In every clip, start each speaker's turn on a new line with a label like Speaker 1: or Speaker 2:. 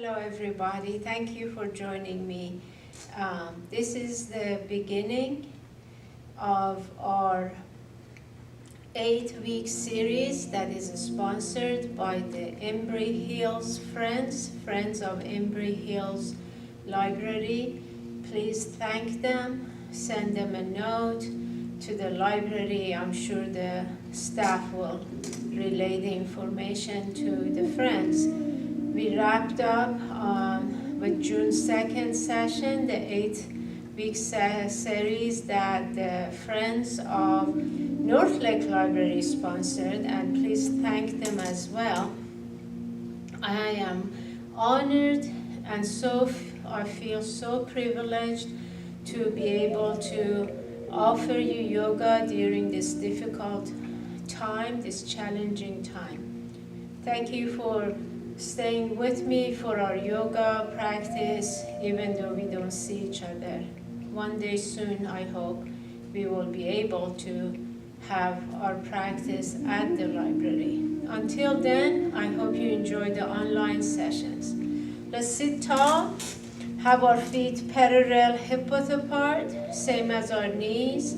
Speaker 1: Hello everybody, thank you for joining me. This is the beginning of our 8-week series that is sponsored by the Embry Hills Friends of Embry Hills Library. Please thank them, send them a note to the library. I'm sure the staff will relay the information to the friends. We wrapped up with June 2nd session, the 8-week series that the Friends of North Lake Library sponsored, and please thank them as well. I am honored and I feel so privileged to be able to offer you yoga during this difficult time, this challenging time. Thank you for staying with me for our yoga practice, even though we don't see each other. One day soon, I hope, we will be able to have our practice at the library. Until then, I hope you enjoy the online sessions. Let's sit tall, have our feet parallel, hip-width apart, same as our knees,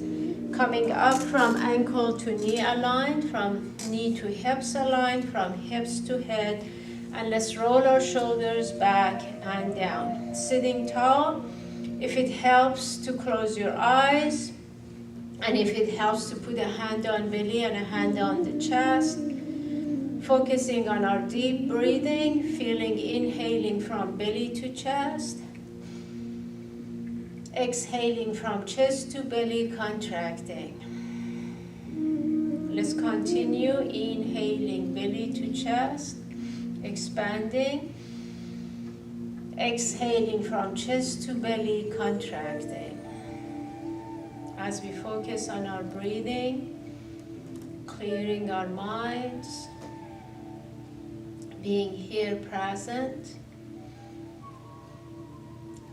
Speaker 1: coming up from ankle to knee aligned, from knee to hips aligned, from hips to head, and let's roll our shoulders back and down. Sitting tall, if it helps to close your eyes, and if it helps to put a hand on belly and a hand on the chest, focusing on our deep breathing, feeling inhaling from belly to chest, exhaling from chest to belly, contracting. Let's continue inhaling belly to chest, expanding, exhaling from chest to belly, contracting. As we focus on our breathing, clearing our minds, being here present,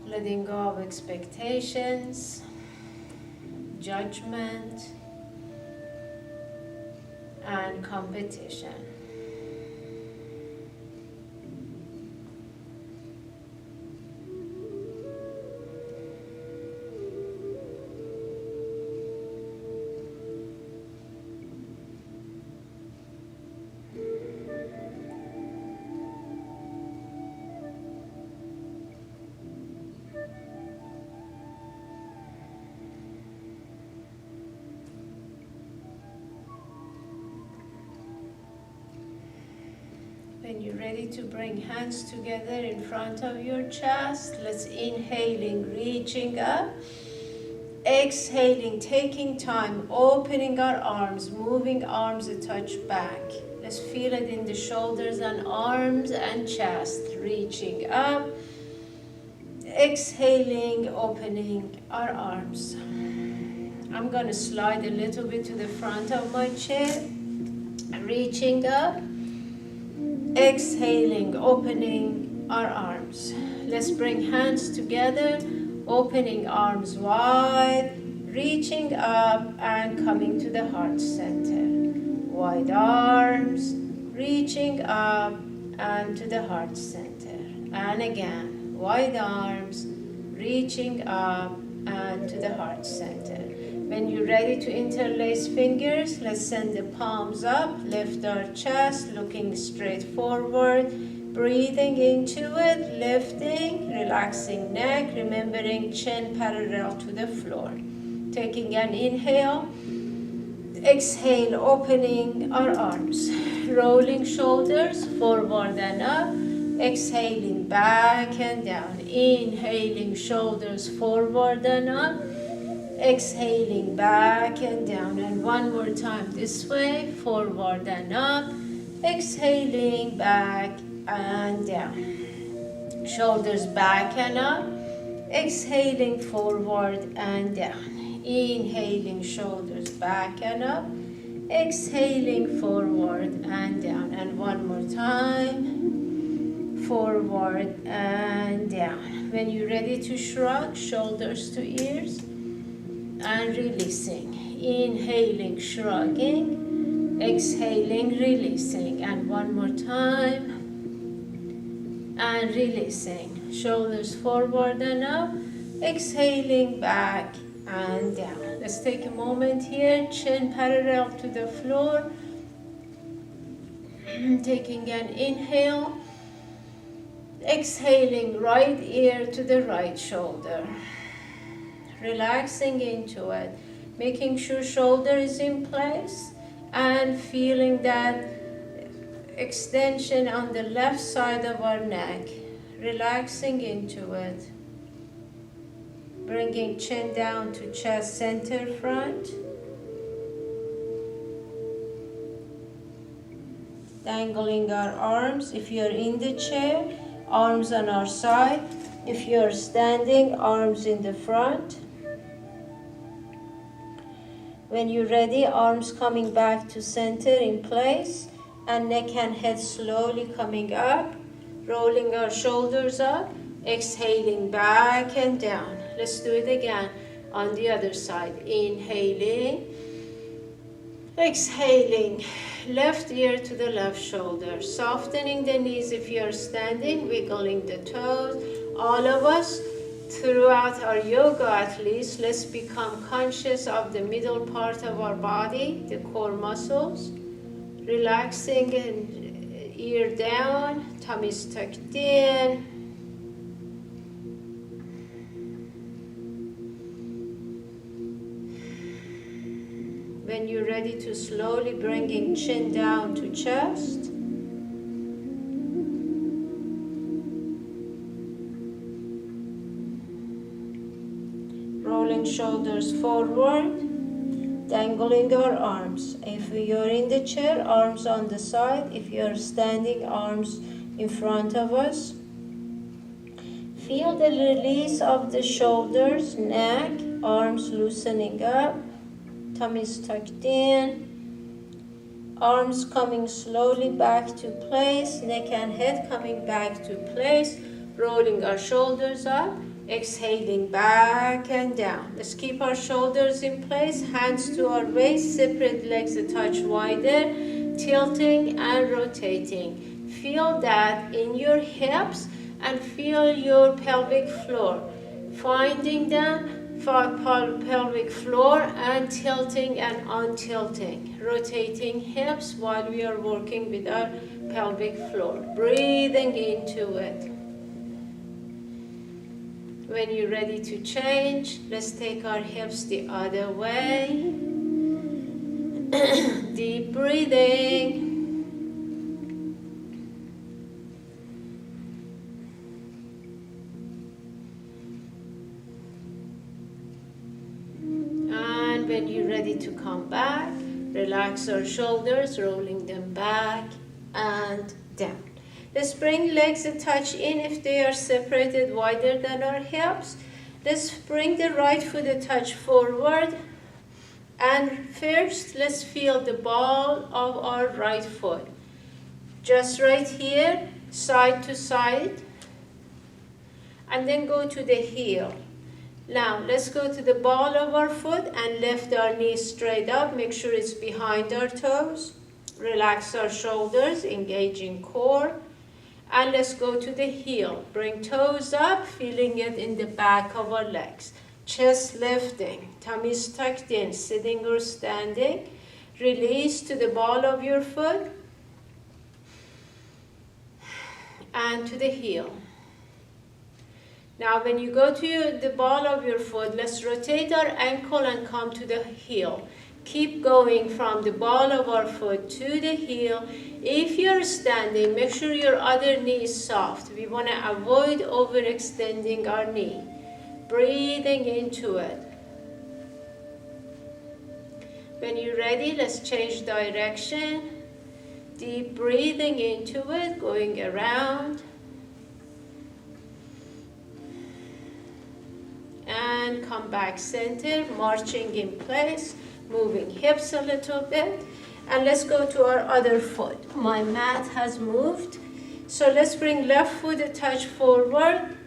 Speaker 1: letting go of expectations, judgment, and competition. When you're ready to bring hands together in front of your chest, let's inhaling, reaching up. Exhaling, taking time, opening our arms, moving arms a touch back. Let's feel it in the shoulders and arms and chest, reaching up. Exhaling, opening our arms. I'm going to slide a little bit to the front of my chair, reaching up. Exhaling, opening our arms. Let's bring hands together, opening arms wide, reaching up and coming to the heart center. Wide arms, reaching up and to the heart center. And again, wide arms, reaching up and to the heart center. When you're ready to interlace fingers, let's send the palms up, lift our chest, looking straight forward, breathing into it, lifting, relaxing neck, remembering chin parallel to the floor. Taking an inhale, exhale, opening our arms, rolling shoulders forward and up, exhaling back and down, inhaling shoulders forward and up, exhaling back and down, and one more time this way, forward and up, exhaling back and down, shoulders back and up, exhaling forward and down, inhaling shoulders back and up, exhaling forward and down, and one more time, forward and down. When you're ready to shrug, shoulders to ears, and releasing, inhaling, shrugging, exhaling, releasing, and one more time, and releasing. Shoulders forward and up, exhaling back and down. Let's take a moment here, chin parallel to the floor. Taking an inhale, exhaling right ear to the right shoulder. Relaxing into it, making sure shoulder is in place and feeling that extension on the left side of our neck. Relaxing into it. Bringing chin down to chest center front. Dangling our arms. If you're in the chair, arms on our side. If you're standing, arms in the front. When you're ready, arms coming back to center in place, and neck and head slowly coming up, rolling our shoulders up, exhaling back and down. Let's do it again on the other side. Inhaling, exhaling, left ear to the left shoulder, softening the knees if you're standing, wiggling the toes. All of us, throughout our yoga at least, let's become conscious of the middle part of our body, the core muscles. Relaxing and ear down, tummy's tucked in. When you're ready to slowly bringing chin down to chest. Rolling shoulders forward, dangling our arms. If you're in the chair, arms on the side. If you're standing, arms in front of us. Feel the release of the shoulders, neck, arms loosening up, tummy's tucked in, arms coming slowly back to place, neck and head coming back to place, rolling our shoulders up, exhaling back and down. Let's keep our shoulders in place, hands to our waist, separate legs a touch wider, tilting and rotating. Feel that in your hips and feel your pelvic floor. Finding them, pelvic floor and tilting and untilting. Rotating hips while we are working with our pelvic floor. Breathing into it. When you're ready to change, let's take our hips the other way. Deep breathing. And when you're ready to come back, relax our shoulders, rolling them back and down. Let's bring legs a touch in if they are separated wider than our hips. Let's bring the right foot a touch forward. And first, let's feel the ball of our right foot. Just right here, side to side. And then go to the heel. Now, let's go to the ball of our foot and lift our knees straight up. Make sure it's behind our toes. Relax our shoulders, engaging core. And let's go to the heel. Bring toes up, feeling it in the back of our legs. Chest lifting, tummy's tucked in, sitting or standing. Release to the ball of your foot. And to the heel. Now when you go to the ball of your foot, let's rotate our ankle and come to the heel. Keep going from the ball of our foot to the heel. If you're standing, make sure your other knee is soft. We want to avoid overextending our knee. Breathing into it. When you're ready, let's change direction. Deep breathing into it, going around. And come back center, marching in place. Moving hips a little bit, and let's go to our other foot. My mat has moved, so let's bring left foot a touch forward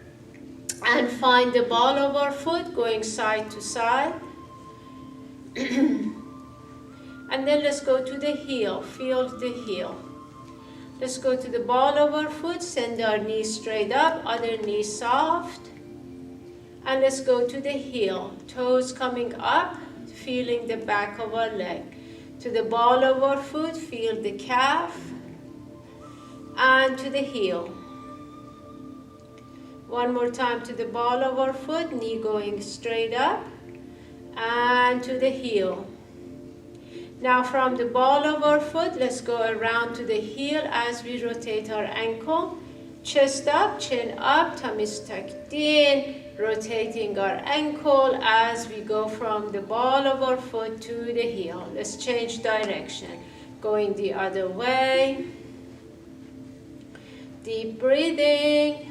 Speaker 1: and find the ball of our foot going side to side. And then let's go to the heel, feel the heel. Let's go to the ball of our foot, send our knees straight up, other knee soft. And let's go to the heel, toes coming up, feeling the back of our leg. To the ball of our foot, feel the calf, and to the heel. One more time to the ball of our foot, knee going straight up, and to the heel. Now from the ball of our foot, let's go around to the heel as we rotate our ankle. Chest up, chin up, tummy tucked in, rotating our ankle as we go from the ball of our foot to the heel. Let's change direction. Going the other way. Deep breathing.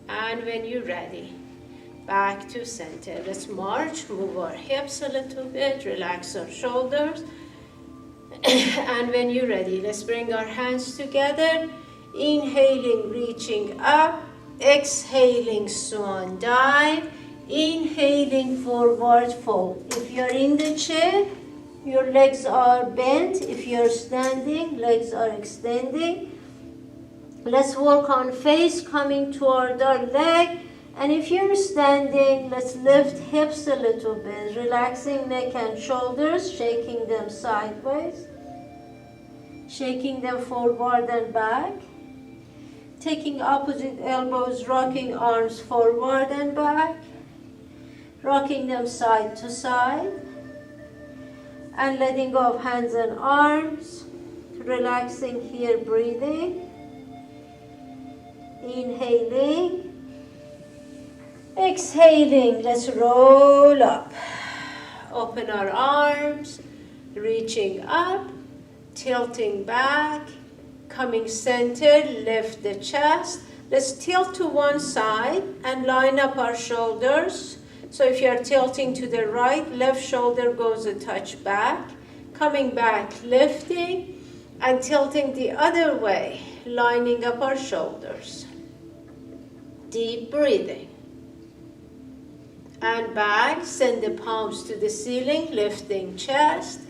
Speaker 1: And when you're ready, back to center. Let's march, move our hips a little bit, relax our shoulders. And when you're ready, let's bring our hands together. Inhaling, reaching up. Exhaling, swan dive. Inhaling, forward fold. If you're in the chair, your legs are bent. If you're standing, legs are extending. Let's work on face coming toward our leg. And if you're standing, let's lift hips a little bit, relaxing neck and shoulders, shaking them sideways, shaking them forward and back, taking opposite elbows, rocking arms forward and back, rocking them side to side, and letting go of hands and arms, relaxing here, breathing, inhaling, exhaling. Let's roll up. Open our arms, reaching up, tilting back, coming center, lift the chest. Let's tilt to one side and line up our shoulders. So if you're tilting to the right, left shoulder goes a touch back, coming back, lifting, and tilting the other way, lining up our shoulders. Deep breathing. And back, send the palms to the ceiling, lifting chest.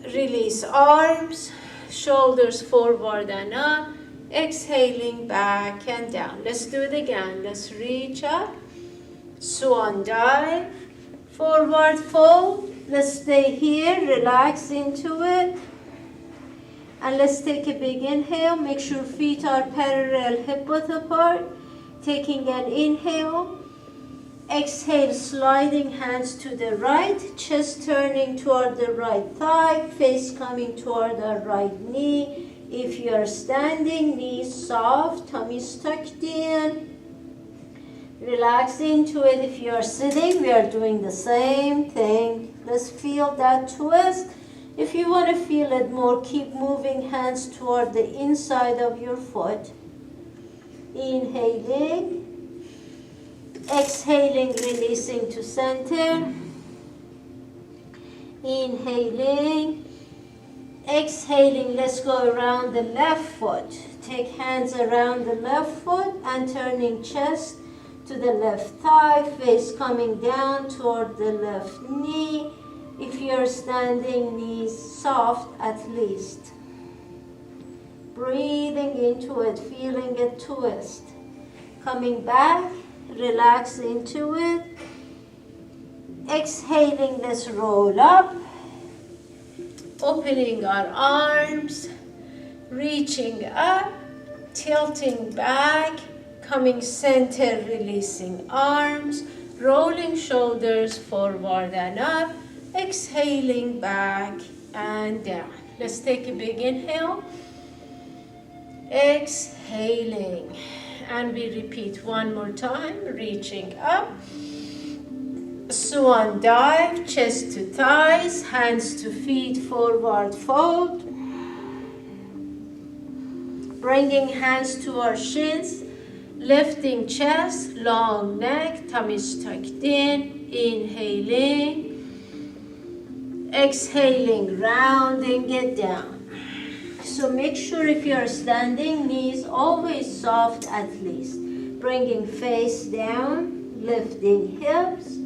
Speaker 1: Release arms, shoulders forward and up. Exhaling back and down. Let's do it again. Let's reach up. Swan dive. Forward fold. Let's stay here, relax into it. And let's take a big inhale. Make sure feet are parallel, hip width apart. Taking an inhale. Exhale, sliding hands to the right, chest turning toward the right thigh, face coming toward our right knee. If you are standing, knees soft, tummy tucked in. Relax into it. If you are sitting, we are doing the same thing. Let's feel that twist. If you want to feel it more, keep moving hands toward the inside of your foot. Inhaling. Exhaling, releasing to center. Inhaling. Exhaling, let's go around the left foot. Take hands around the left foot and turning chest to the left thigh, face coming down toward the left knee. If you're standing, knees soft at least. Breathing into it, feeling it twist. Coming back. Relax into it. Exhaling, let's roll up. Opening our arms, reaching up, tilting back, coming center, releasing arms, rolling shoulders forward and up, exhaling back and down. Let's take a big inhale. Exhaling. And we repeat one more time, reaching up. Swan dive, chest to thighs, hands to feet, forward fold. Bringing hands to our shins, lifting chest, long neck, tummy tucked in, inhaling. Exhaling, rounding it down. So make sure if you are standing, knees always soft at least. Bringing face down, lifting hips,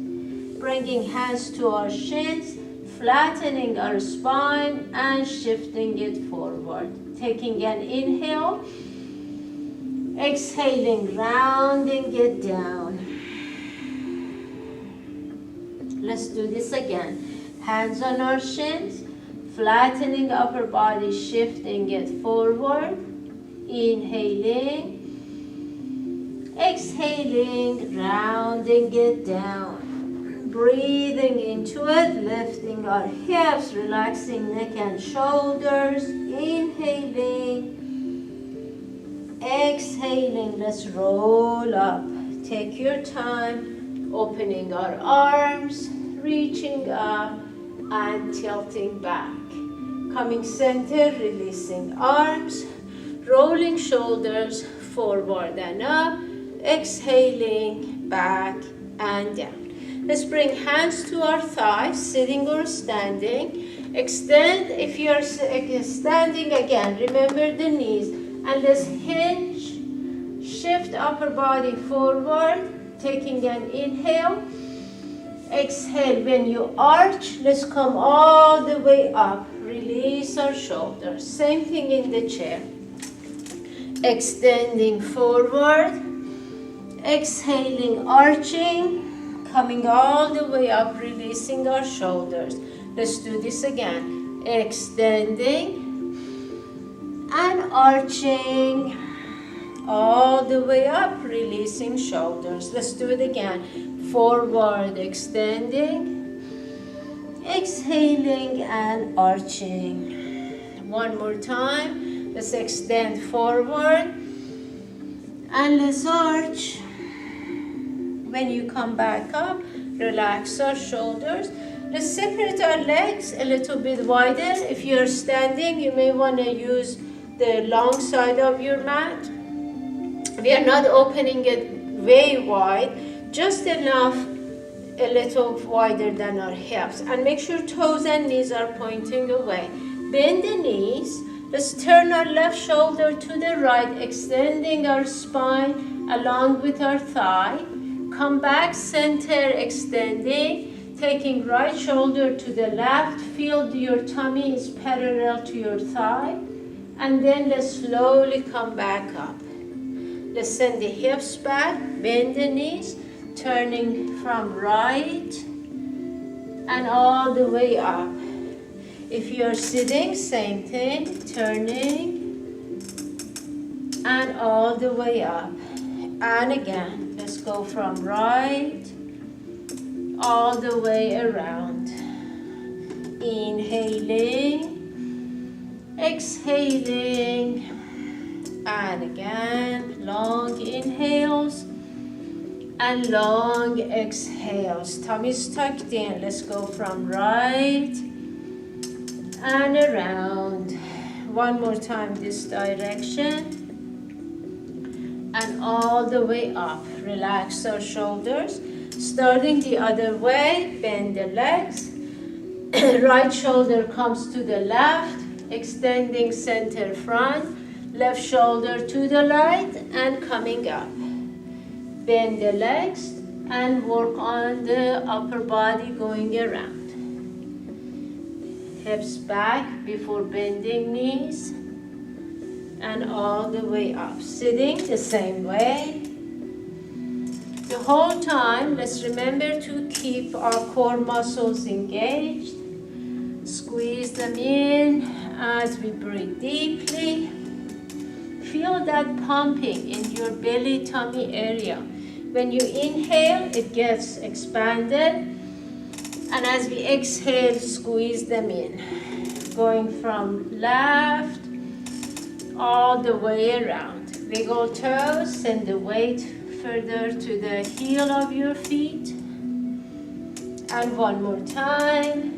Speaker 1: bringing hands to our shins, flattening our spine and shifting it forward. Taking an inhale, exhaling, rounding it down. Let's do this again. Hands on our shins, flattening upper body, shifting it forward. Inhaling, exhaling, rounding it down. Breathing into it, lifting our hips, relaxing neck and shoulders. Inhaling, exhaling. Let's roll up. Take your time, opening our arms, reaching up and tilting back. Coming center, releasing arms, rolling shoulders forward and up, exhaling back and down. Let's bring hands to our thighs, sitting or standing. Extend if you're standing again. Remember the knees. And let's hinge, shift upper body forward, taking an inhale. Exhale. When you arch, let's come all the way up. Release our shoulders. Same thing in the chair. Extending forward, exhaling, arching, coming all the way up, releasing our shoulders. Let's do this again. Extending and arching, all the way up, releasing shoulders. Let's do it again. Forward, extending, exhaling and arching. One more time. Let's extend forward and let's arch. When you come back up, relax our shoulders. Let's separate our legs a little bit wider. If you're standing, you may want to use the long side of your mat. We are not opening it way wide, just enough, a little wider than our hips. And make sure toes and knees are pointing away. Bend the knees. Let's turn our left shoulder to the right, extending our spine along with our thigh. Come back, center, extending. Taking right shoulder to the left. Feel your tummy is parallel to your thigh. And then let's slowly come back up. Let's send the hips back, bend the knees, turning from right and all the way up. If you're sitting, same thing, turning and all the way up. And again, let's go from right all the way around. Inhaling, exhaling, and again, long inhales and long exhales. Tummy's tucked in. Let's go from right and around. One more time this direction. And all the way up. Relax our shoulders. Starting the other way, bend the legs. Right shoulder comes to the left, extending center front. Left shoulder to the right and coming up. Bend the legs and work on the upper body going around. Hips back before bending knees and all the way up. Sitting the same way. The whole time, let's remember to keep our core muscles engaged. Squeeze them in as we breathe deeply. Feel that pumping in your belly tummy area. When you inhale, it gets expanded. And as we exhale, squeeze them in. Going from left all the way around. Wiggle toes, send the weight further to the heel of your feet. And one more time.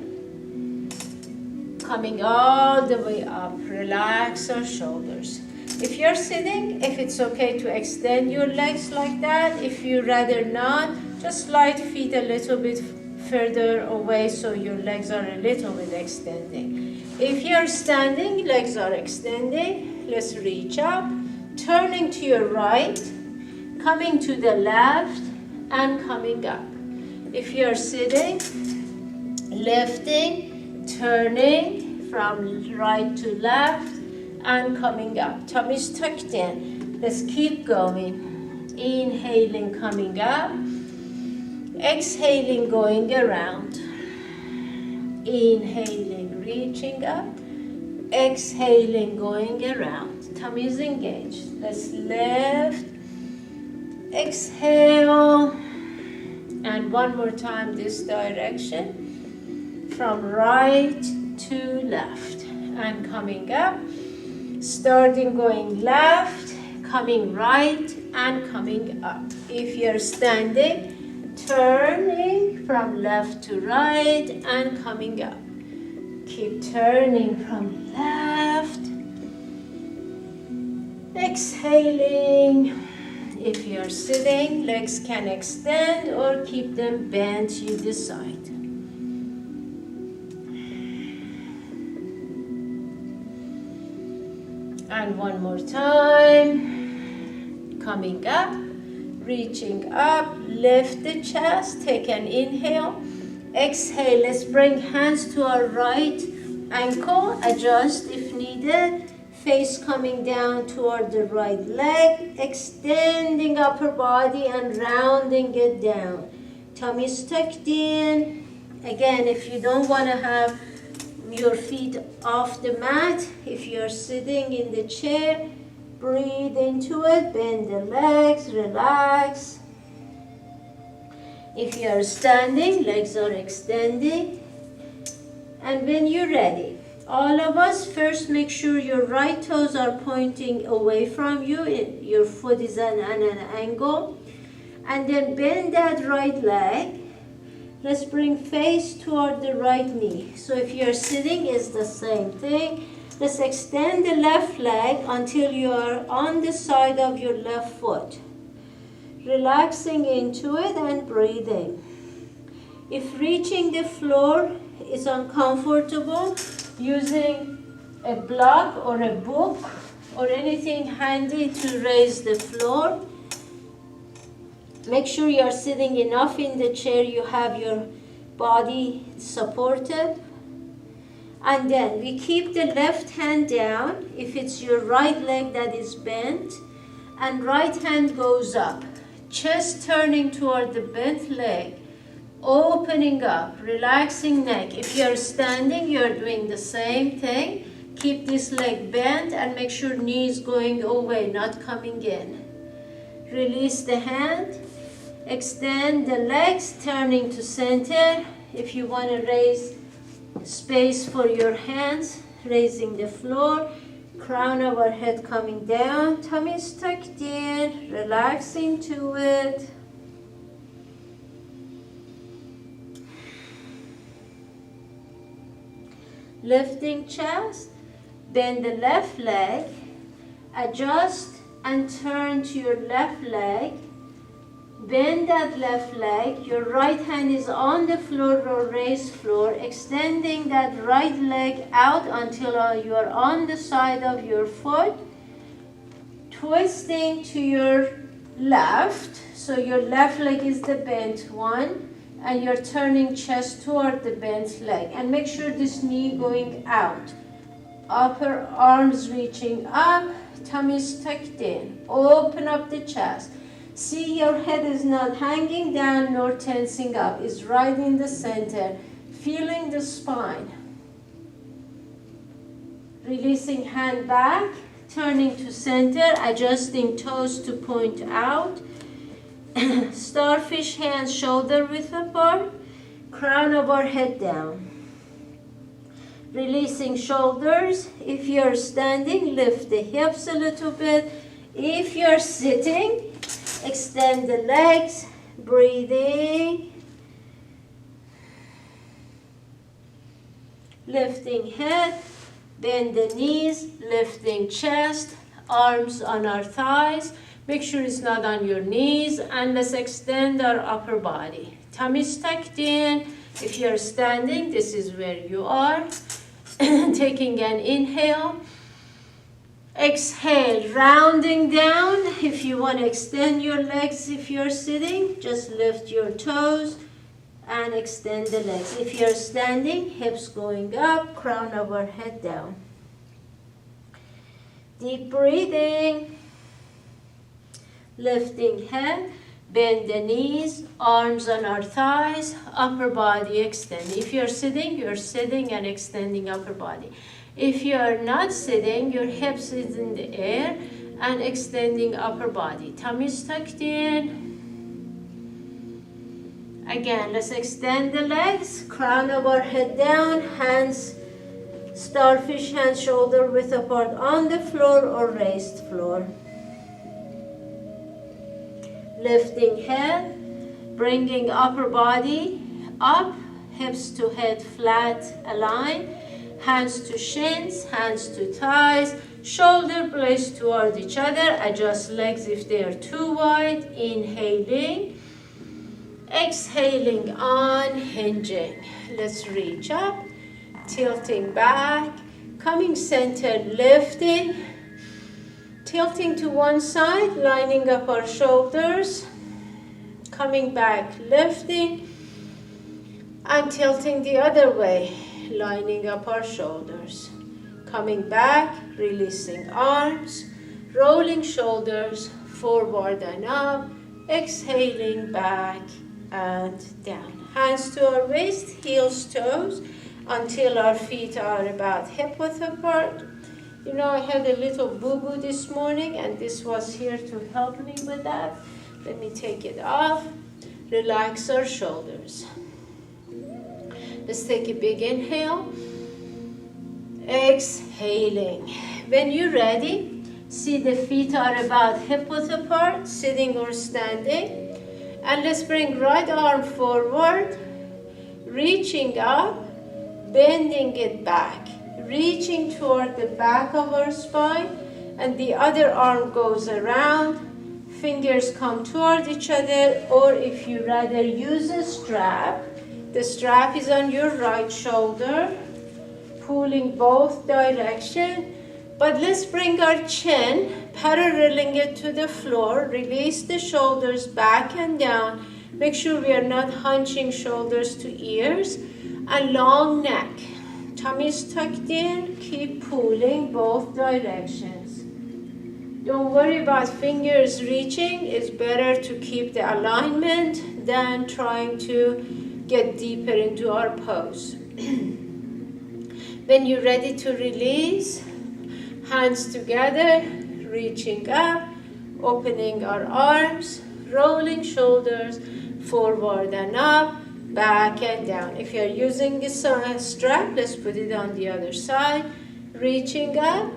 Speaker 1: Coming all the way up. Relax our shoulders. If you're sitting, if it's okay to extend your legs like that, if you rather not, just slide feet a little bit further away so your legs are a little bit extending. If you're standing, legs are extending. Let's reach up, turning to your right, coming to the left, and coming up. If you're sitting, lifting, Turning from right to left and coming up. Tummy's tucked in. Let's keep going. Inhaling, coming up. Exhaling, going around. Inhaling, reaching up. Exhaling, going around. Tummy is engaged. Let's lift. Exhale. And one more time this direction. From right to left. And coming up. Starting going left. Coming right and coming up. If you're standing, turning from left to right and coming up. Keep turning from left. Exhaling. If you're sitting, legs can extend or keep them bent, you decide. And one more time. Coming up, reaching up, lift the chest, take an inhale. Exhale, let's bring hands to our right ankle, adjust if needed. Face coming down toward the right leg, extending upper body and rounding it down. Tummy tucked in. Again, if you don't want to have your feet off the mat, if you're sitting in the chair, breathe into it, bend the legs, relax. If you are standing, legs are extending. And when you're ready, all of us, first make sure your right toes are pointing away from you. Your foot is at an angle. And then bend that right leg. Let's bring face toward the right knee. So if you're sitting, it's the same thing. Let's extend the left leg until you are on the side of your left foot. Relaxing into it and breathing. If reaching the floor is uncomfortable, using a block or a book or anything handy to raise the floor. Make sure you are sitting enough in the chair, you have your body supported. And then we keep the left hand down if it's your right leg that is bent, and right hand goes up. Chest turning toward the bent leg, opening up, relaxing neck. If you're standing, you're doing the same thing. Keep this leg bent and make sure knees going away, not coming in. Release the hand, extend the legs, turning to center. If you want to raise space for your hands, raising the floor. Crown of our head coming down, tummy is tucked in, relaxing to it. Lifting chest, bend the left leg, adjust and turn to your left leg. Bend that left leg, your right hand is on the floor or raised floor, extending that right leg out until you are on the side of your foot. Twisting to your left, so your left leg is the bent one, and you're turning chest toward the bent leg. And make sure this knee going out. Upper arms reaching up, tummy is tucked in. Open up the chest. See, your head is not hanging down nor tensing up. It's right in the center. Feeling the spine. Releasing hand back. Turning to center. Adjusting toes to point out. Starfish hands shoulder width apart. Crown of our head down. Releasing shoulders. If you're standing, lift the hips a little bit. If you're sitting, extend the legs, breathing, lifting head, bend the knees, lifting chest, arms on our thighs. Make sure it's not on your knees, and let's extend our upper body. Tummy tucked in. If you're standing, this is where you are. Taking an inhale. Exhale, rounding down. If you want to extend your legs if you're sitting, just lift your toes and extend the legs. If you're standing, hips going up, crown of our head down. Deep breathing. Lifting head, bend the knees, arms on our thighs, upper body extend. If you're sitting and extending upper body. If you're not sitting, your hips is in the air and extending upper body. Tummy's tucked in. Again, let's extend the legs, crown of our head down, hands, starfish hands, shoulder width apart on the floor or raised floor. Lifting head, bringing upper body up, hips to head flat, align, hands to shins, hands to thighs, shoulder blades toward each other, adjust legs if they are too wide, inhaling, exhaling, unhinging. Let's reach up, tilting back, coming centered, lifting, tilting to one side, lining up our shoulders, coming back, lifting, and tilting the other way, lining up our shoulders, coming back, releasing arms, rolling shoulders, forward and up, exhaling back and down. Hands to our waist, heels, toes, until our feet are about hip width apart. You know, I had a little boo-boo this morning, and this was here to help me with that. Let me take it off. Relax our shoulders. Let's take a big inhale. Exhaling. When you're ready, see the feet are about hip width apart, sitting or standing. And let's bring right arm forward, reaching up, bending it back. Reaching toward the back of our spine, and the other arm goes around, fingers come toward each other, or if you rather use a strap, the strap is on your right shoulder, pulling both directions. But let's bring our chin, paralleling it to the floor, release the shoulders back and down, make sure we are not hunching shoulders to ears, and long neck. Tummy is tucked in, keep pulling both directions. Don't worry about fingers reaching. It's better to keep the alignment than trying to get deeper into our pose. When you're ready to release, hands together, reaching up, opening our arms, rolling shoulders, forward and up, back and down. If you're using this strap, let's put it on the other side. Reaching up,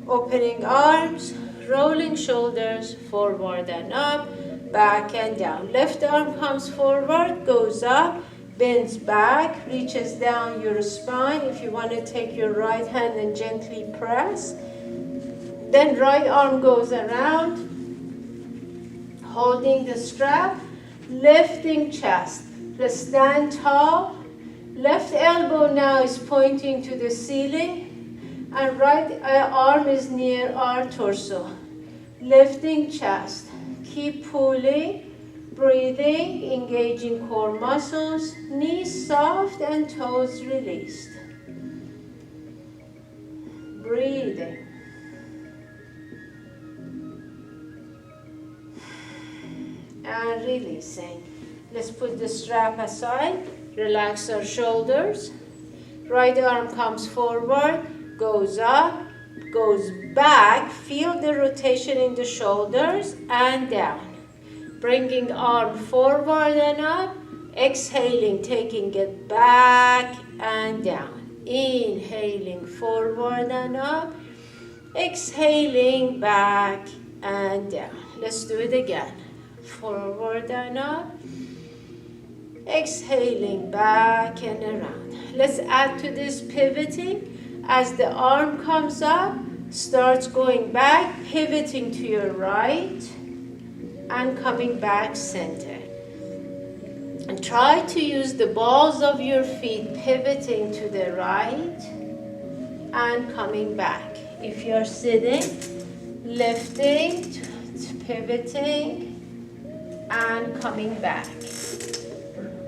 Speaker 1: opening arms, rolling shoulders, forward and up, back and down. Left arm comes forward, goes up, bends back, reaches down your spine. If you want to take your right hand and gently press. Then right arm goes around, holding the strap, lifting chest. Let's stand tall. Left elbow now is pointing to the ceiling, and right arm is near our torso. Lifting chest. Keep pulling, breathing, engaging core muscles, knees soft and toes released. Breathing. And releasing. Let's put the strap aside, relax our shoulders. Right arm comes forward, goes up, goes back. Feel the rotation in the shoulders and down. Bringing arm forward and up, exhaling, taking it back and down. Inhaling forward and up, exhaling back and down. Let's do it again. Forward and up. Exhaling back and around. Let's add to this pivoting. As the arm comes up, starts going back, pivoting to your right, and coming back center. And try to use the balls of your feet pivoting to the right and coming back. If you're sitting, lifting, pivoting, and coming back.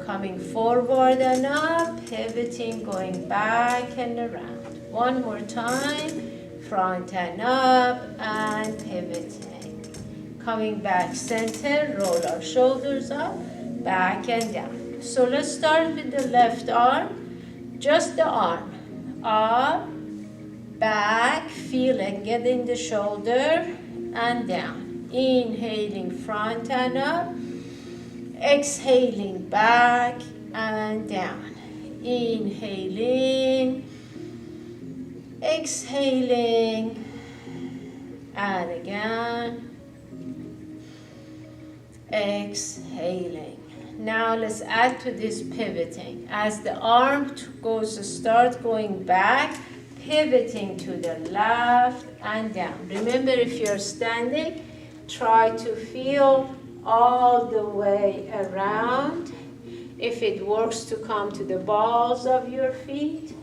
Speaker 1: Coming forward and up, pivoting, going back and around. One more time, front and up and pivoting. Coming back center, roll our shoulders up, back and down. So let's start with the left arm, just the arm. Up, back, feel it, get in the shoulder and down. Inhaling front and up, exhaling back and down. Inhaling, exhaling, and again, exhaling. Now let's add to this pivoting. As the arm start going back, pivoting to the left and down. Remember, if you're standing, try to feel all the way around. If it works, to come to the balls of your feet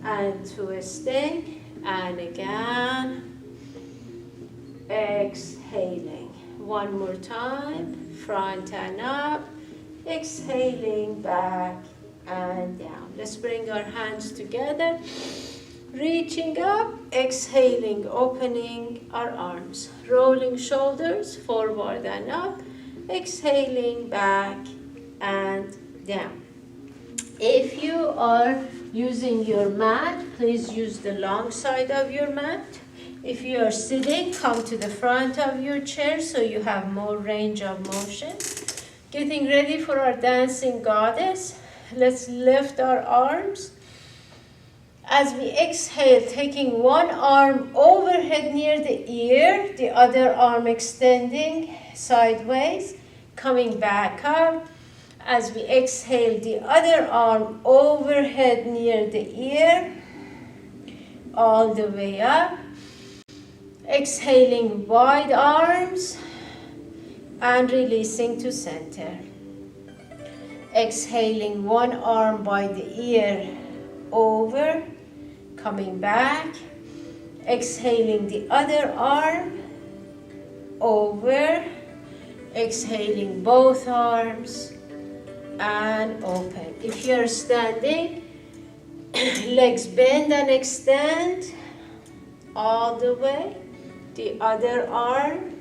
Speaker 1: and twisting, and again, exhaling. One more time, front and up, exhaling back and down. Let's bring our hands together, reaching up, exhaling, opening our arms, rolling shoulders forward and up, exhaling back and down. If you are using your mat, please use the long side of your mat. If you are sitting, come to the front of your chair so you have more range of motion. Getting ready for our dancing goddess. Let's lift our arms. As we exhale, taking one arm overhead near the ear, the other arm extending sideways, coming back up. As we exhale, the other arm overhead near the ear, all the way up. Exhaling, wide arms, and releasing to center. Exhaling, one arm by the ear over, coming back. Exhaling, the other arm over. Exhaling, both arms and open. If you're standing, legs bend and extend all the way. The other arm,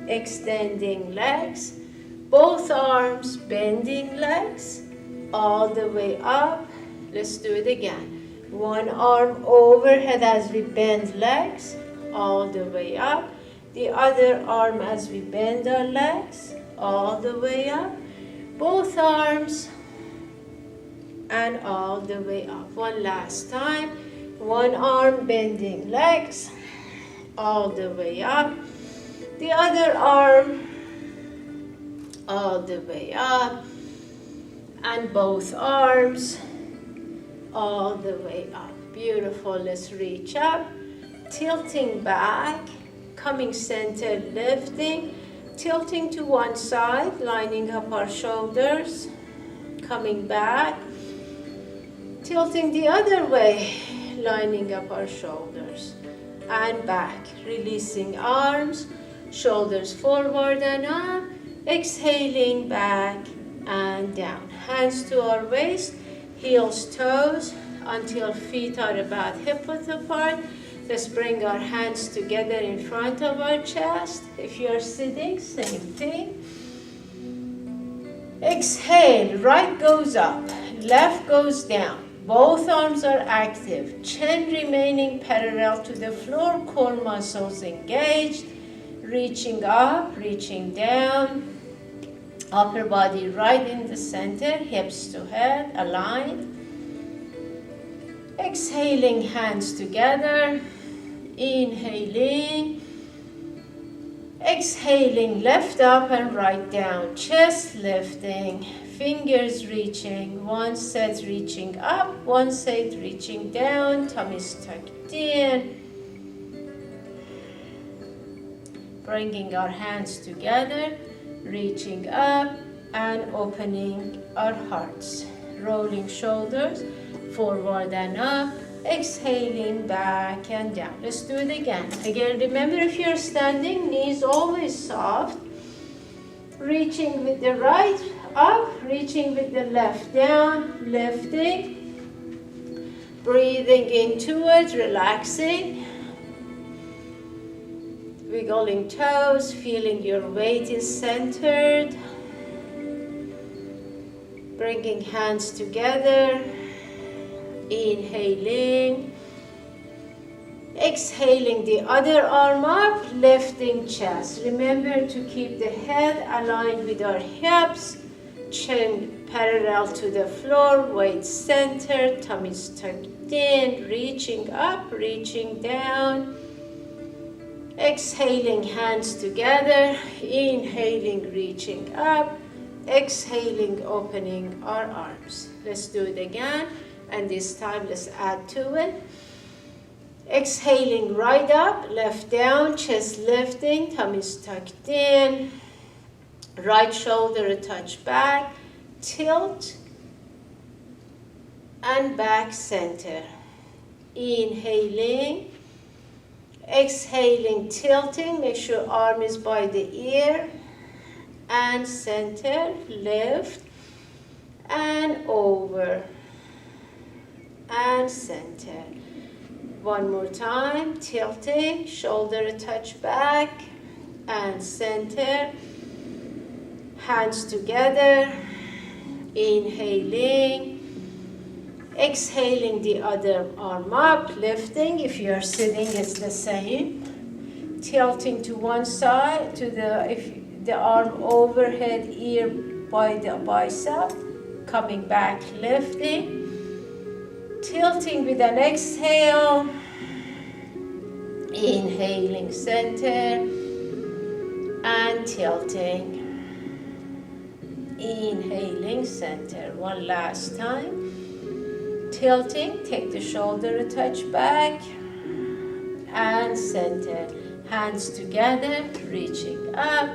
Speaker 1: extending legs. Both arms, bending legs all the way up. Let's do it again. One arm overhead as we bend legs all the way up. The other arm as we bend our legs all the way up. Both arms and all the way up. One last time. One arm bending legs all the way up. The other arm all the way up. And both arms all the way up. Beautiful. Let's reach up. Tilting back. Coming center, lifting. Tilting to one side, lining up our shoulders. Coming back. Tilting the other way, lining up our shoulders. And back, releasing arms, shoulders forward and up, exhaling back and down. Hands to our waist, heels, toes, until feet are about hip-width apart. Let's bring our hands together in front of our chest. If you're sitting, same thing. Exhale, right goes up, left goes down. Both arms are active, chin remaining parallel to the floor, core muscles engaged, reaching up, reaching down, upper body right in the center, hips to head, aligned. Exhaling, hands together, inhaling, exhaling, left up and right down, chest lifting, fingers reaching, one set reaching up, one set reaching down, tummies tucked in. Bringing our hands together, reaching up and opening our hearts. Rolling shoulders, forward and up, exhaling back and down. Let's do it again. Again, remember, if you're standing, knees always soft. Reaching with the right up, reaching with the left down, lifting. Breathing into it, relaxing. Wiggling toes, feeling your weight is centered. Bringing hands together. Inhaling. Exhaling the other arm up, lifting chest. Remember to keep the head aligned with our hips. Chin parallel to the floor, weight centered, tummy tucked in, reaching up, reaching down. Exhaling, hands together. Inhaling, reaching up. Exhaling, opening our arms. Let's do it again, and this time let's add to it. Exhaling, right up, left down, chest lifting, tummy tucked in. Right shoulder a touch back, tilt, and back center. Inhaling, exhaling, tilting, make sure arm is by the ear, and center, lift, and over, and center. One more time, tilting, shoulder a touch back, and center. Hands together, inhaling, exhaling the other arm up, lifting. If you are sitting, it's the same. Tilting to one side, if the arm overhead, ear by the bicep, coming back, lifting. Tilting with an exhale, inhaling center, and tilting. Inhaling center. One last time. Tilting, take the shoulder a touch back, and center. Hands together, reaching up.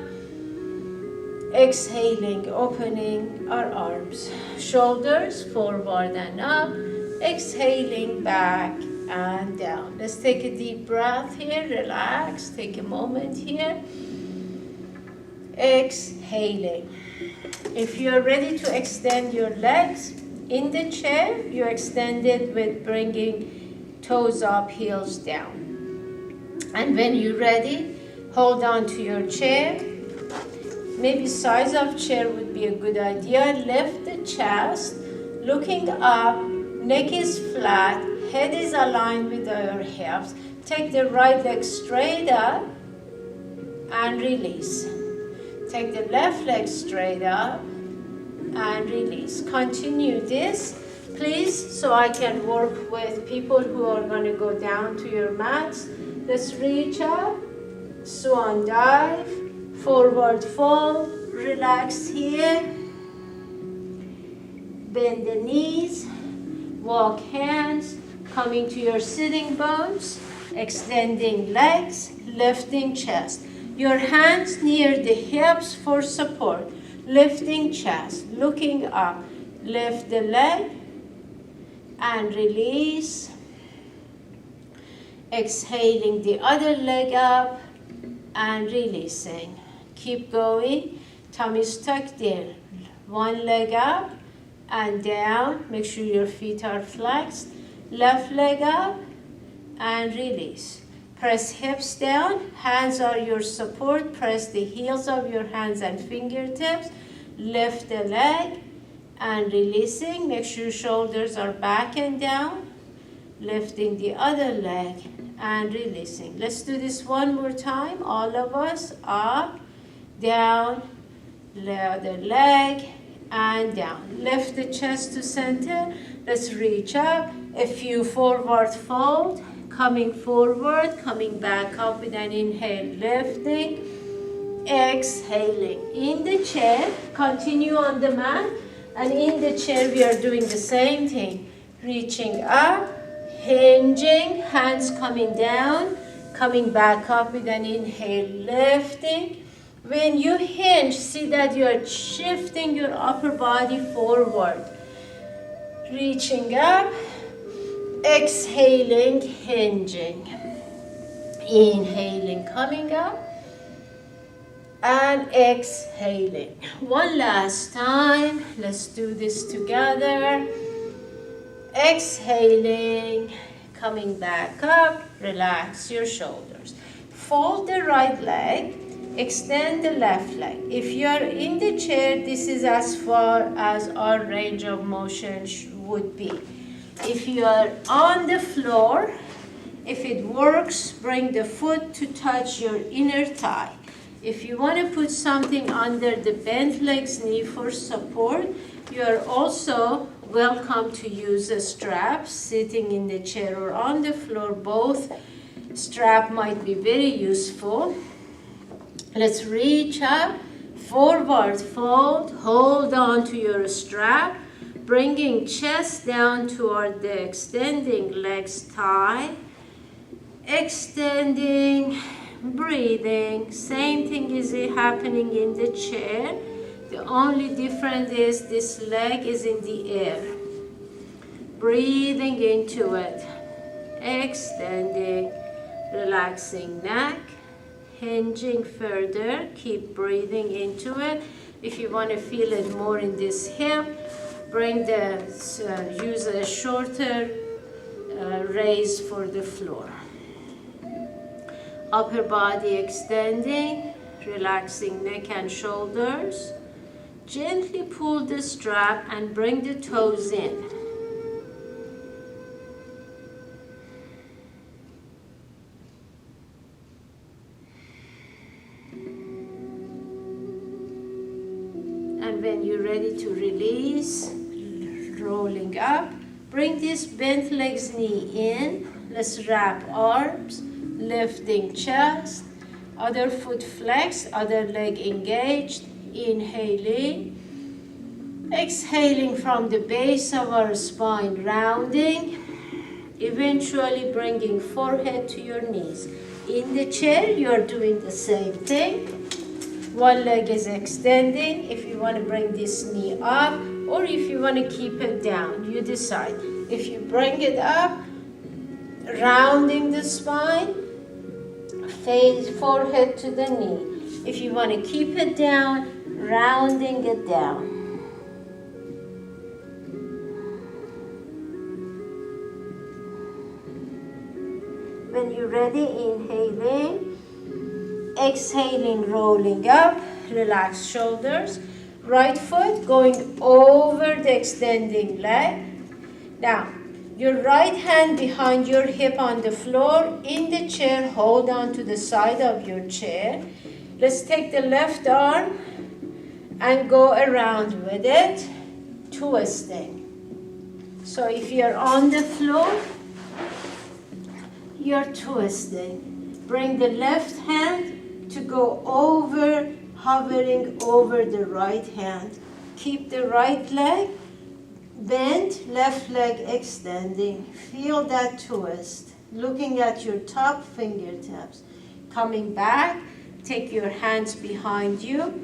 Speaker 1: Exhaling, opening our arms. Shoulders forward and up. Exhaling, back and down. Let's take a deep breath here. Relax. Take a moment here. Exhaling. If you're ready to extend your legs in the chair, you extend it with bringing toes up, heels down. And when you're ready, hold on to your chair. Maybe size of chair would be a good idea. Lift the chest, looking up, neck is flat, head is aligned with your hips. Take the right leg straight up and release. Take the left leg straight up and release. Continue this, please, so I can work with people who are going to go down to your mats. Let's reach up, swan dive, forward fold, relax here. Bend the knees, walk hands, coming to your sitting bones, extending legs, lifting chest. Your hands near the hips for support. Lifting chest, looking up. Lift the leg and release. Exhaling the other leg up and releasing. Keep going. Tummy's tucked in. One leg up and down. Make sure your feet are flexed. Left leg up and release. Press hips down, hands are your support. Press the heels of your hands and fingertips. Lift the leg and releasing. Make sure shoulders are back and down. Lifting the other leg and releasing. Let's do this one more time. All of us, up, down, the other leg, and down. Lift the chest to center. Let's reach up. A few forward fold. Coming forward, coming back up with an inhale, lifting, exhaling. In the chair, continue on the mat, and in the chair we are doing the same thing. Reaching up, hinging, hands coming down, coming back up with an inhale, lifting. When you hinge, see that you are shifting your upper body forward. Reaching up, exhaling, hinging. Inhaling, coming up and exhaling. One last time. Let's do this together. Exhaling, coming back up, relax your shoulders. Fold the right leg, extend the left leg. If you are in the chair, this is as far as our range of motion would be. If you are on the floor, if it works, bring the foot to touch your inner thigh. If you want to put something under the bent leg's knee for support, you are also welcome to use a strap sitting in the chair or on the floor. Both strap might be very useful. Let's reach up, forward fold, hold on to your strap, bringing chest down toward the extending legs thigh, extending, breathing. Same thing is happening in the chair. The only difference is this leg is in the air. Breathing into it. Extending, relaxing neck, hinging further. Keep breathing into it. If you want to feel it more in this hip, use a shorter raise for the floor. Upper body extending, relaxing neck and shoulders. Gently pull the strap and bring the toes in. And when you're ready to release, rolling up, bring this bent legs knee in. Let's wrap arms, lifting chest, other foot flex, other leg engaged. Inhaling, exhaling from the base of our spine, rounding, eventually bringing forehead to your knees. In the chair, you're doing the same thing. One leg is extending. If you want to bring this knee up, or if you want to keep it down, you decide. If you bring it up, rounding the spine, face forehead to the knee. If you want to keep it down, rounding it down. When you're ready, inhaling, exhaling, rolling up, relax shoulders. Right foot going over the extending leg. Now, your right hand behind your hip on the floor. In the chair, hold on to the side of your chair. Let's take the left arm and go around with it, twisting. So if you're on the floor, you're twisting. Bring the left hand to go over, hovering over the right hand. Keep the right leg bent, left leg extending. Feel that twist. Looking at your top fingertips. Coming back, take your hands behind you.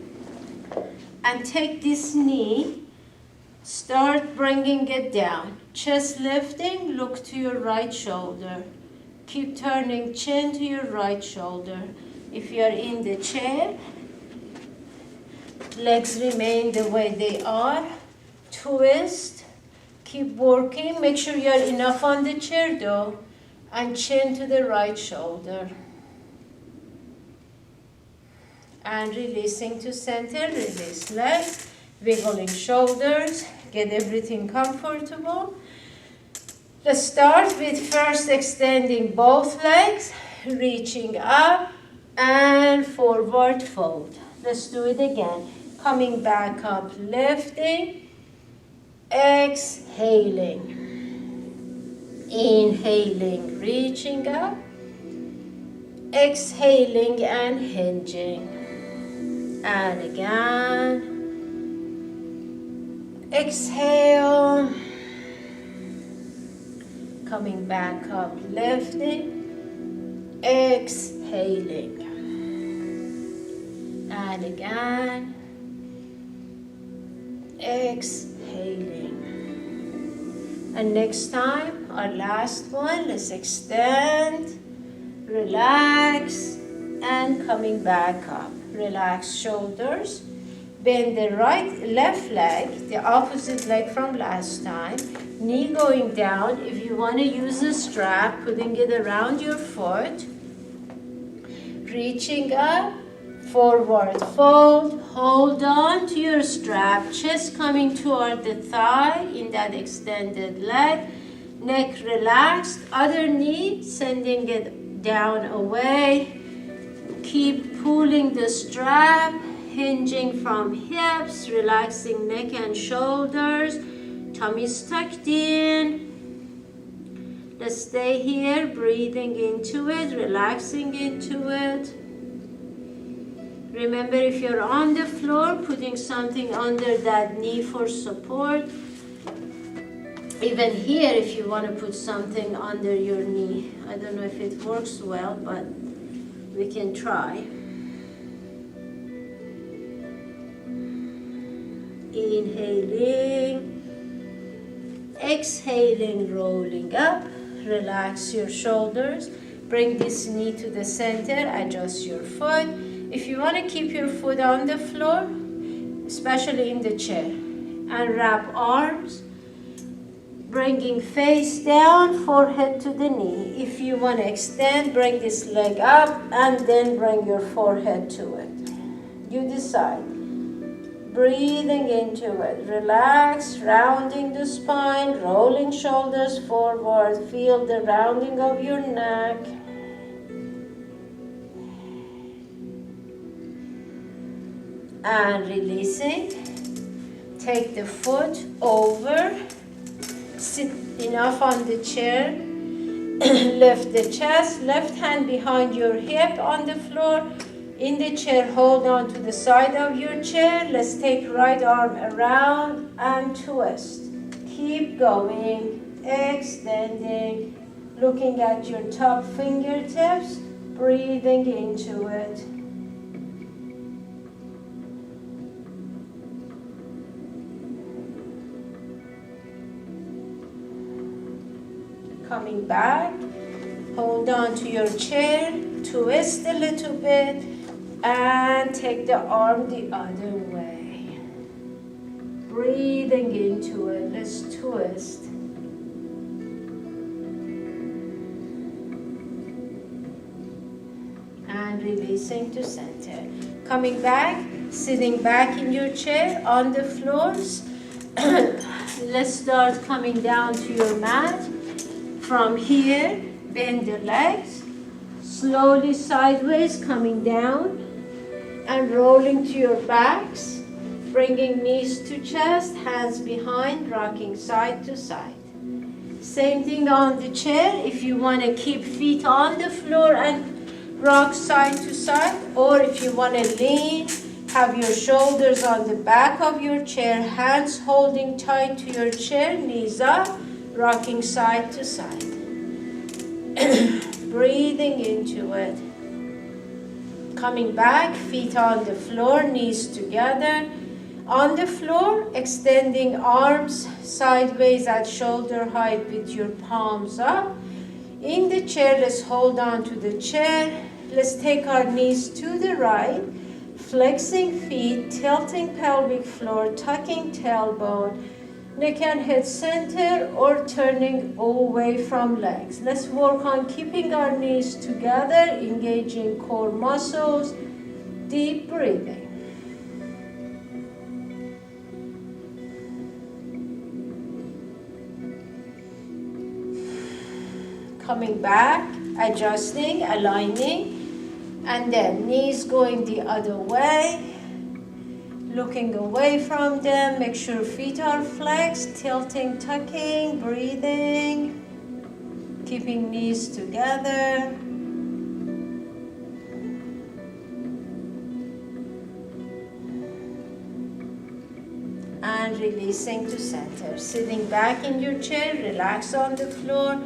Speaker 1: And take this knee, start bringing it down. Chest lifting, look to your right shoulder. Keep turning chin to your right shoulder. If you are in the chair, legs remain the way they are. Twist, keep working. Make sure you are enough on the chair though. And chin to the right shoulder. And releasing to center, release legs, wiggling shoulders, get everything comfortable. Let's start with first extending both legs, reaching up and forward fold. Let's do it again. Coming back up, lifting, exhaling. Inhaling, reaching up, exhaling and hinging. And again, exhale, coming back up, lifting, exhaling, and again, exhaling. And next time, our last one, let's extend, relax, and coming back up. Relax shoulders. Bend the left leg, the opposite leg from last time. Knee going down. If you want to use a strap, putting it around your foot. Reaching up, forward fold. Hold on to your strap. Chest coming toward the thigh in that extended leg. Neck relaxed. Other knee sending it down away. Keep pulling the strap. Hinging from hips, relaxing neck and shoulders, tummy's tucked in. Let's stay here, breathing into it, relaxing into it. Remember, if you're on the floor, putting something under that knee for support. Even here, if you want to put something under your knee. I don't know if it works well, but we can try. Inhaling, exhaling, rolling up. Relax your shoulders. Bring this knee to the center. Adjust your foot. If you want to keep your foot on the floor, especially in the chair, and wrap arms, bringing face down, forehead to the knee. If you want to extend, bring this leg up and then bring your forehead to it. You decide. Breathing into it. Relax, rounding the spine, rolling shoulders forward. Feel the rounding of your neck. And releasing. Take the foot over. Sit enough on the chair. Lift the chest. Left hand behind your hip on the floor. In the chair, hold on to the side of your chair. Let's take right arm around and twist. Keep going, extending, looking at your top fingertips, breathing into it. Coming back, hold on to your chair, twist a little bit, and take the arm the other way. Breathing into it. Let's twist. And releasing to center. Coming back, sitting back in your chair on the floors. Let's start coming down to your mat. From here, bend the legs. Slowly sideways, coming down. And rolling to your backs, bringing knees to chest, hands behind, rocking side to side. Same thing on the chair. If you want to keep feet on the floor and rock side to side, or if you want to lean, have your shoulders on the back of your chair, hands holding tight to your chair, knees up, rocking side to side. Breathing into it. Coming back, feet on the floor, knees together. On the floor, extending arms sideways at shoulder height with your palms up. In the chair, let's hold on to the chair. Let's take our knees to the right, flexing feet, tilting pelvic floor, tucking tailbone, neck and head center, or turning away from legs. Let's work on keeping our knees together, engaging core muscles, deep breathing. Coming back, adjusting, aligning, and then knees going the other way. Looking away from them, make sure feet are flexed, tilting, tucking, breathing, keeping knees together. And releasing to center. Sitting back in your chair, relax on the floor.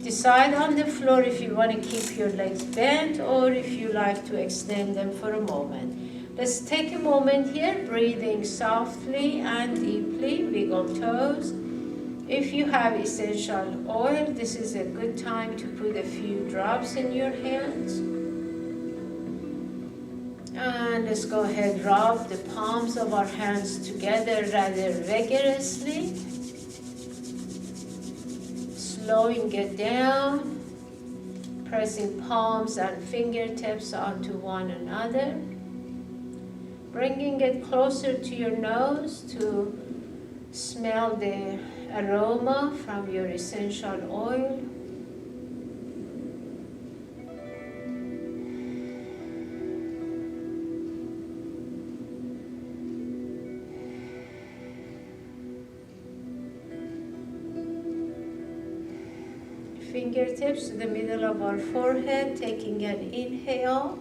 Speaker 1: Decide on the floor if you want to keep your legs bent or if you like to extend them for a moment. Let's take a moment here, breathing softly and deeply, wiggle toes. If you have essential oil, this is a good time to put a few drops in your hands. And let's go ahead, rub the palms of our hands together rather vigorously. Slowing it down, pressing palms and fingertips onto one another. Bringing it closer to your nose to smell the aroma from your essential oil. Fingertips to the middle of our forehead, taking an inhale.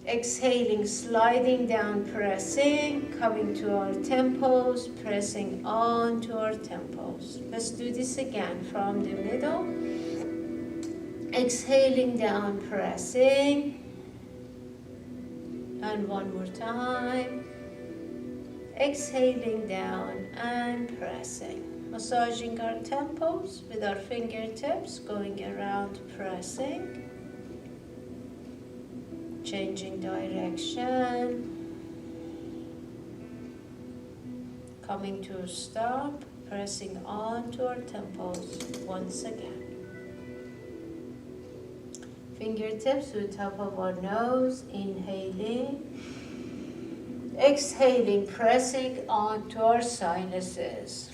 Speaker 1: Exhaling, sliding down, pressing, coming to our temples, pressing on to our temples. Let's do this again from the middle. Exhaling down, pressing. And one more time. Exhaling down and pressing. Massaging our temples with our fingertips, going around, pressing. Changing direction. Coming to a stop, pressing on to our temples once again. Fingertips to the top of our nose, inhaling. Exhaling, pressing onto our sinuses.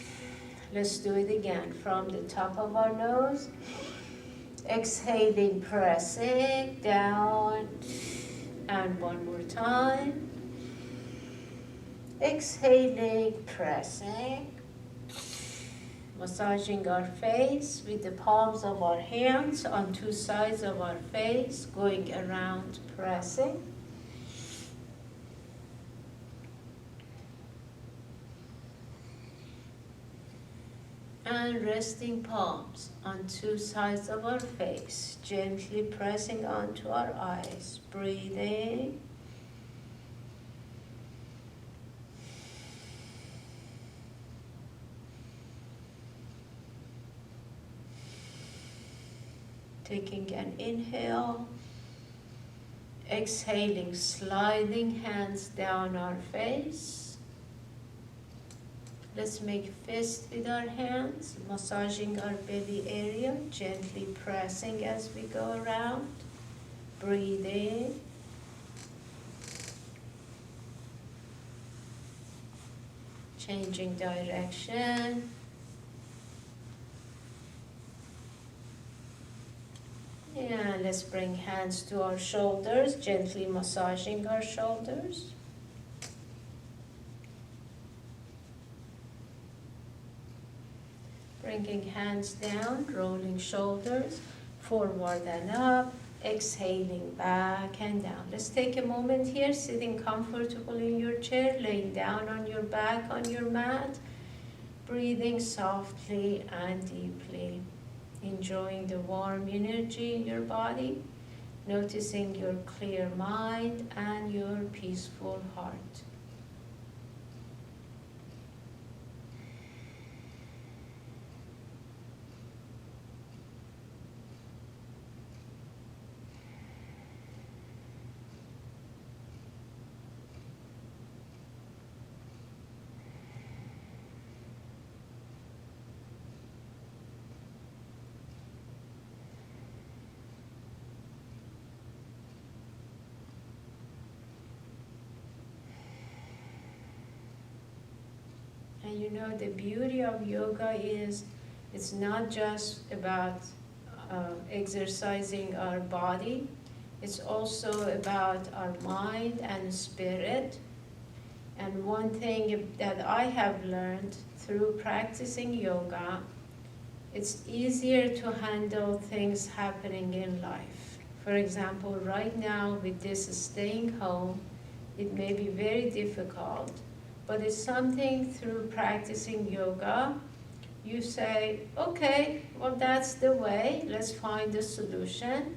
Speaker 1: Let's do it again from the top of our nose. Exhaling, pressing down. And one more time. Exhaling, pressing. Massaging our face with the palms of our hands on two sides of our face, going around, pressing. And resting palms on two sides of our face, gently pressing onto our eyes, breathing. Taking an inhale, exhaling, sliding hands down our face. Let's make fists with our hands, massaging our belly area, gently pressing as we go around. Breathing. Changing direction. And let's bring hands to our shoulders, gently massaging our shoulders. Bringing hands down, rolling shoulders, forward and up, exhaling back and down. Let's take a moment here, sitting comfortable in your chair, laying down on your back on your mat, breathing softly and deeply, enjoying the warm energy in your body, noticing your clear mind and your peaceful heart. And you know, the beauty of yoga is it's not just about exercising our body, it's also about our mind and spirit. And one thing that I have learned through practicing yoga, it's easier to handle things happening in life. For example, right now with this staying home, it may be very difficult. But it's something through practicing yoga, you say, okay, well that's the way, let's find a solution,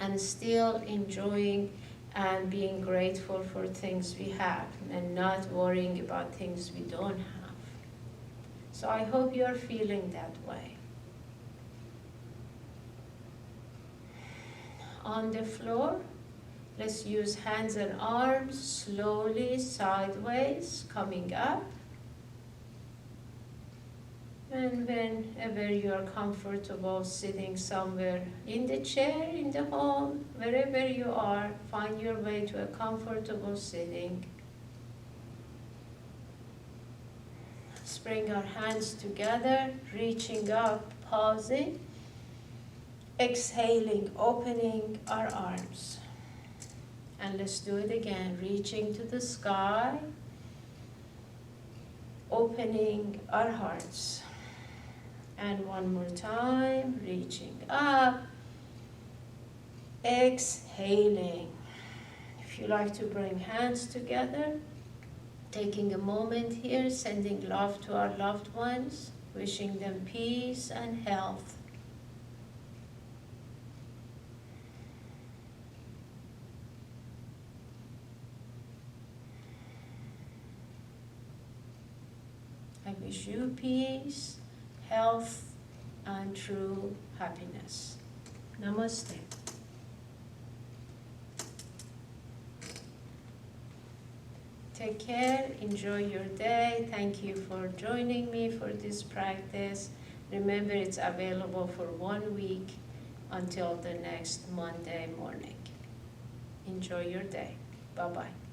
Speaker 1: and still enjoying and being grateful for things we have and not worrying about things we don't have. So I hope you're feeling that way. On the floor, Let's use hands and arms slowly sideways, coming up. And whenever you are comfortable sitting somewhere in the chair, in the home, wherever you are, find your way to a comfortable sitting. Let's bring our hands together, reaching up, pausing, exhaling, opening our arms. And let's do it again, reaching to the sky, opening our hearts. And one more time, reaching up, exhaling. If you like to bring hands together, taking a moment here, sending love to our loved ones, wishing them peace and health. I wish you peace, health, and true happiness. Namaste. Take care, enjoy your day. Thank you for joining me for this practice. Remember, it's available for 1 week until the next Monday morning. Enjoy your day. Bye-bye.